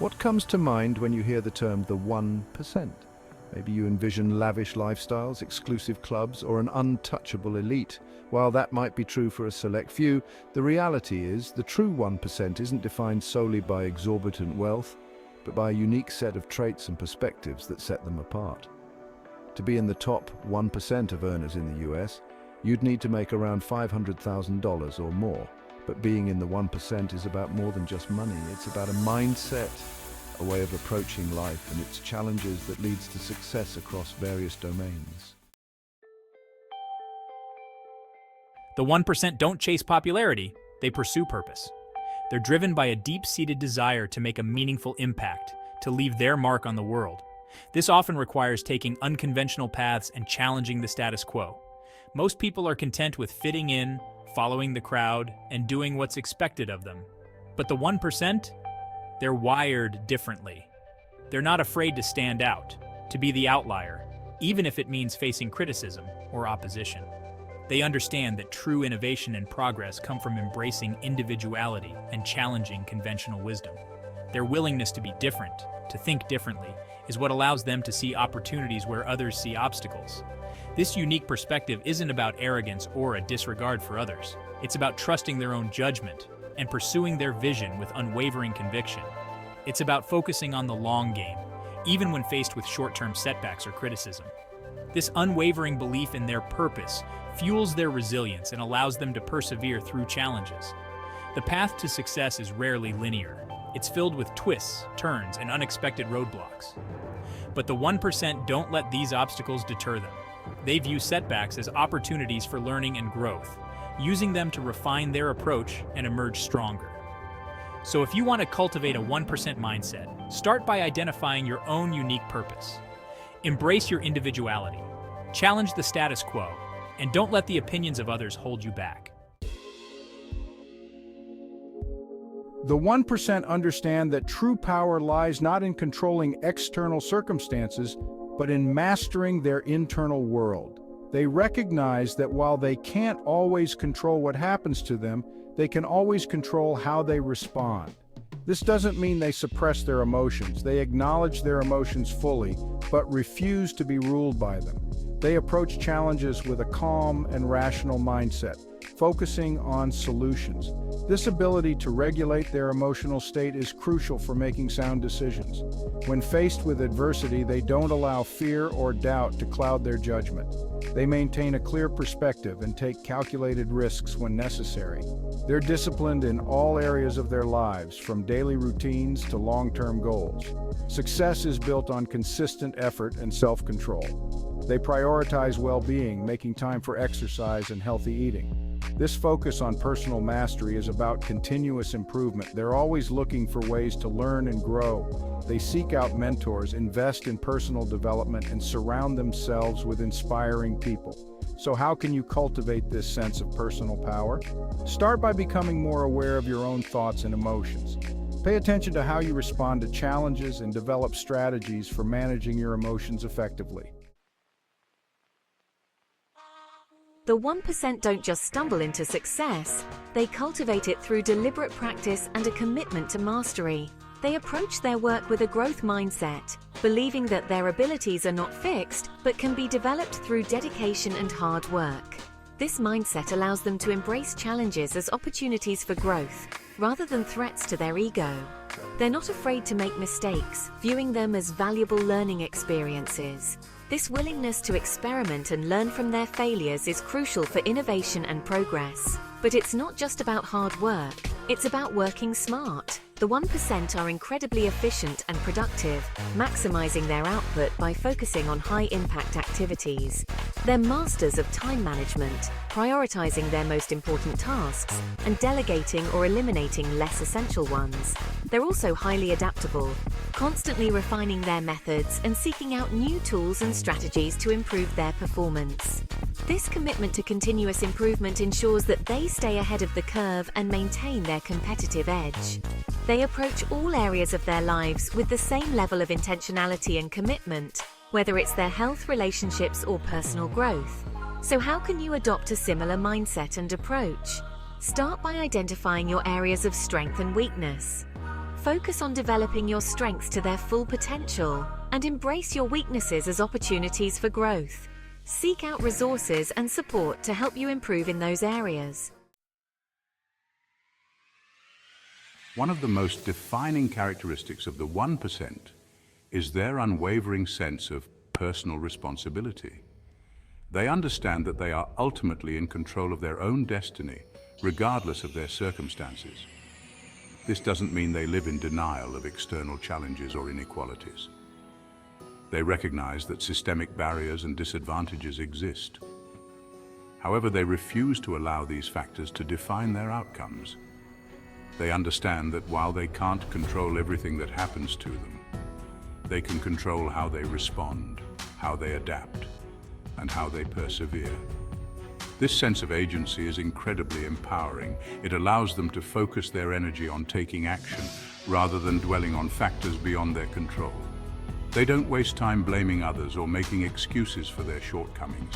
What comes to mind when you hear the term the 1%? Maybe you envision lavish lifestyles, exclusive clubs, or an untouchable elite. While that might be true for a select few, the reality is the true 1% isn't defined solely by exorbitant wealth, but by a unique set of traits and perspectives that set them apart. To be in the top 1% of earners in the US, you'd need to make around $500,000 or more. But being in the 1% is about more than just money. It's about a mindset, a way of approaching life and its challenges that leads to success across various domains. The 1% don't chase popularity, they pursue purpose. They're driven by a deep-seated desire to make a meaningful impact, to leave their mark on the world. This often requires taking unconventional paths and challenging the status quo. Most people are content with fitting in, following the crowd, and doing what's expected of them. But the 1%? They're wired differently. They're not afraid to stand out, to be the outlier, even if it means facing criticism or opposition. They understand that true innovation and progress come from embracing individuality and challenging conventional wisdom. Their willingness to be different, to think differently, is what allows them to see opportunities where others see obstacles. This unique perspective isn't about arrogance or a disregard for others. It's about trusting their own judgment and pursuing their vision with unwavering conviction. It's about focusing on the long game, even when faced with short-term setbacks or criticism. This unwavering belief in their purpose fuels their resilience and allows them to persevere through challenges. The path to success is rarely linear. It's filled with twists, turns, and unexpected roadblocks. But the 1% don't let these obstacles deter them. They view setbacks as opportunities for learning and growth, using them to refine their approach and emerge stronger. So if you want to cultivate a 1% mindset, start by identifying your own unique purpose. Embrace your individuality, challenge the status quo, and don't let the opinions of others hold you back. The 1% understand that true power lies not in controlling external circumstances, but in mastering their internal world. They recognize that while they can't always control what happens to them, they can always control how they respond. This doesn't mean they suppress their emotions. They acknowledge their emotions fully, but refuse to be ruled by them. They approach challenges with a calm and rational mindset, focusing on solutions. This ability to regulate their emotional state is crucial for making sound decisions. When faced with adversity, they don't allow fear or doubt to cloud their judgment. They maintain a clear perspective and take calculated risks when necessary. They're disciplined in all areas of their lives, from daily routines to long-term goals. Success is built on consistent effort and self-control. They prioritize well-being, making time for exercise and healthy eating. This focus on personal mastery is about continuous improvement. They're always looking for ways to learn and grow. They seek out mentors, invest in personal development, and surround themselves with inspiring people. So how can you cultivate this sense of personal power? Start by becoming more aware of your own thoughts and emotions. Pay attention to how you respond to challenges and develop strategies for managing your emotions effectively. The 1% don't just stumble into success, they cultivate it through deliberate practice and a commitment to mastery. They approach their work with a growth mindset, believing that their abilities are not fixed, but can be developed through dedication and hard work. This mindset allows them to embrace challenges as opportunities for growth, rather than threats to their ego. They're not afraid to make mistakes, viewing them as valuable learning experiences. This willingness to experiment and learn from their failures is crucial for innovation and progress. But it's not just about hard work, it's about working smart. The 1% are incredibly efficient and productive, maximizing their output by focusing on high-impact activities. They're masters of time management, prioritizing their most important tasks and delegating or eliminating less essential ones. They're also highly adaptable, constantly refining their methods and seeking out new tools and strategies to improve their performance. This commitment to continuous improvement ensures that they stay ahead of the curve and maintain their competitive edge. They approach all areas of their lives with the same level of intentionality and commitment, whether it's their health, relationships, or personal growth. So how can you adopt a similar mindset and approach? Start by identifying your areas of strength and weakness. Focus on developing your strengths to their full potential and embrace your weaknesses as opportunities for growth. Seek out resources and support to help you improve in those areas. One of the most defining characteristics of the 1% is their unwavering sense of personal responsibility. They understand that they are ultimately in control of their own destiny, regardless of their circumstances. This doesn't mean they live in denial of external challenges or inequalities. They recognize that systemic barriers and disadvantages exist. However, they refuse to allow these factors to define their outcomes. They understand that while they can't control everything that happens to them, they can control how they respond, how they adapt, and how they persevere. This sense of agency is incredibly empowering. It allows them to focus their energy on taking action rather than dwelling on factors beyond their control. They don't waste time blaming others or making excuses for their shortcomings.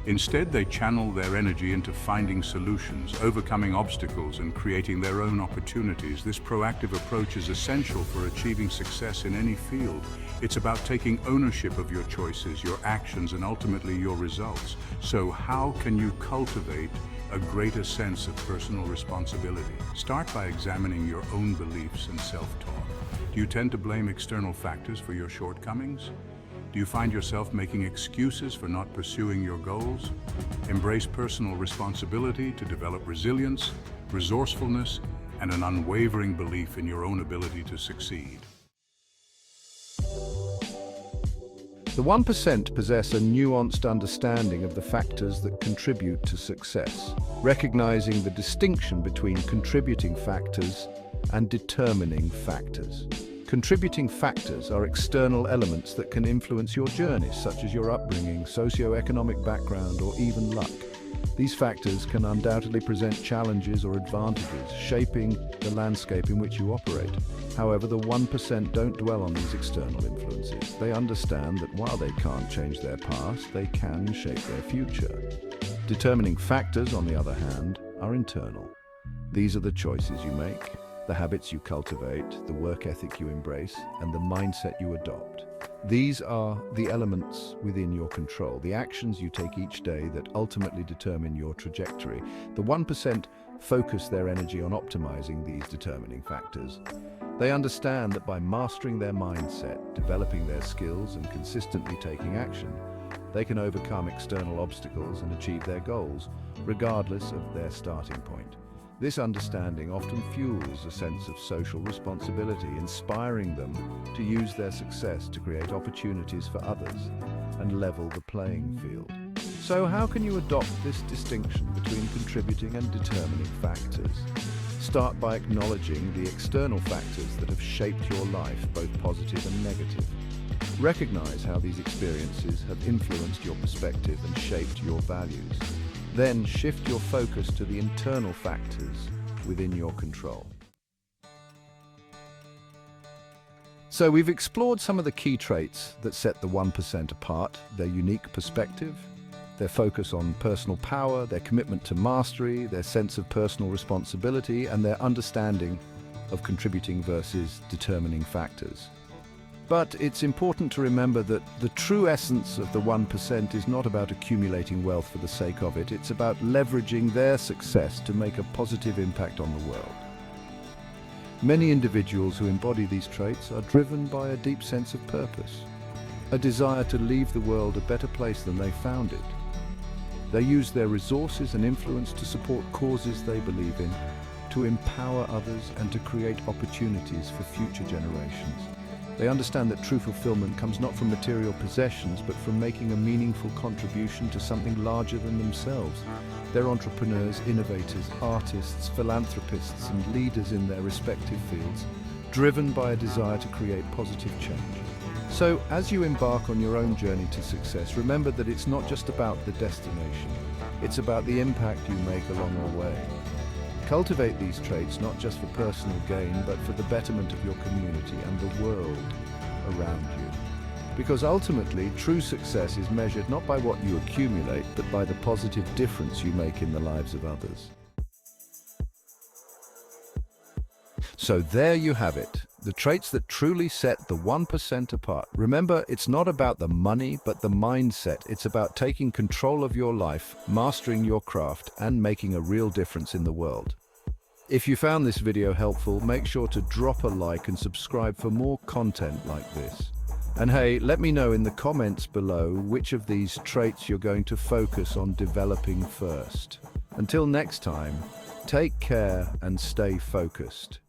Instead, they channel their energy into finding solutions, overcoming obstacles, and creating their own opportunities. This proactive approach is essential for achieving success in any field. It's about taking ownership of your choices, your actions, and ultimately your results. So how can you cultivate a greater sense of personal responsibility? Start by examining your own beliefs and self-talk. Do you tend to blame external factors for your shortcomings? Do you find yourself making excuses for not pursuing your goals? Embrace personal responsibility to develop resilience, resourcefulness, and an unwavering belief in your own ability to succeed. The 1% possess a nuanced understanding of the factors that contribute to success, recognizing the distinction between contributing factors and determining factors. Contributing factors are external elements that can influence your journey, such as your upbringing, socio-economic background, or even luck. These factors can undoubtedly present challenges or advantages, shaping the landscape in which you operate. However, the 1% don't dwell on these external influences. They understand that while they can't change their past, they can shape their future. Determining factors, on the other hand, are internal. These are the choices you make, the habits you cultivate, the work ethic you embrace, and the mindset you adopt. These are the elements within your control, the actions you take each day that ultimately determine your trajectory. The 1% focus their energy on optimizing these determining factors. They understand that by mastering their mindset, developing their skills, and consistently taking action, they can overcome external obstacles and achieve their goals, regardless of their starting point. This understanding often fuels a sense of social responsibility, inspiring them to use their success to create opportunities for others and level the playing field. So how can you adopt this distinction between contributing and determining factors? Start by acknowledging the external factors that have shaped your life, both positive and negative. Recognize how these experiences have influenced your perspective and shaped your values. Then shift your focus to the internal factors within your control. So we've explored some of the key traits that set the 1% apart: their unique perspective, their focus on personal power, their commitment to mastery, their sense of personal responsibility, and their understanding of contributing versus determining factors. But it's important to remember that the true essence of the 1% is not about accumulating wealth for the sake of it. It's about leveraging their success to make a positive impact on the world. Many individuals who embody these traits are driven by a deep sense of purpose, a desire to leave the world a better place than they found it. They use their resources and influence to support causes they believe in, to empower others, and to create opportunities for future generations. They understand that true fulfillment comes not from material possessions, but from making a meaningful contribution to something larger than themselves. They're entrepreneurs, innovators, artists, philanthropists, and leaders in their respective fields, driven by a desire to create positive change. So, as you embark on your own journey to success, remember that it's not just about the destination. It's about the impact you make along the way. Cultivate these traits not just for personal gain, but for the betterment of your community and the world around you. Because ultimately, true success is measured not by what you accumulate, but by the positive difference you make in the lives of others. So there you have it, the traits that truly set the 1% apart. Remember, it's not about the money, but the mindset. It's about taking control of your life, mastering your craft, and making a real difference in the world. If you found this video helpful, make sure to drop a like and subscribe for more content like this. And hey, let me know in the comments below which of these traits you're going to focus on developing first. Until next time, take care and stay focused.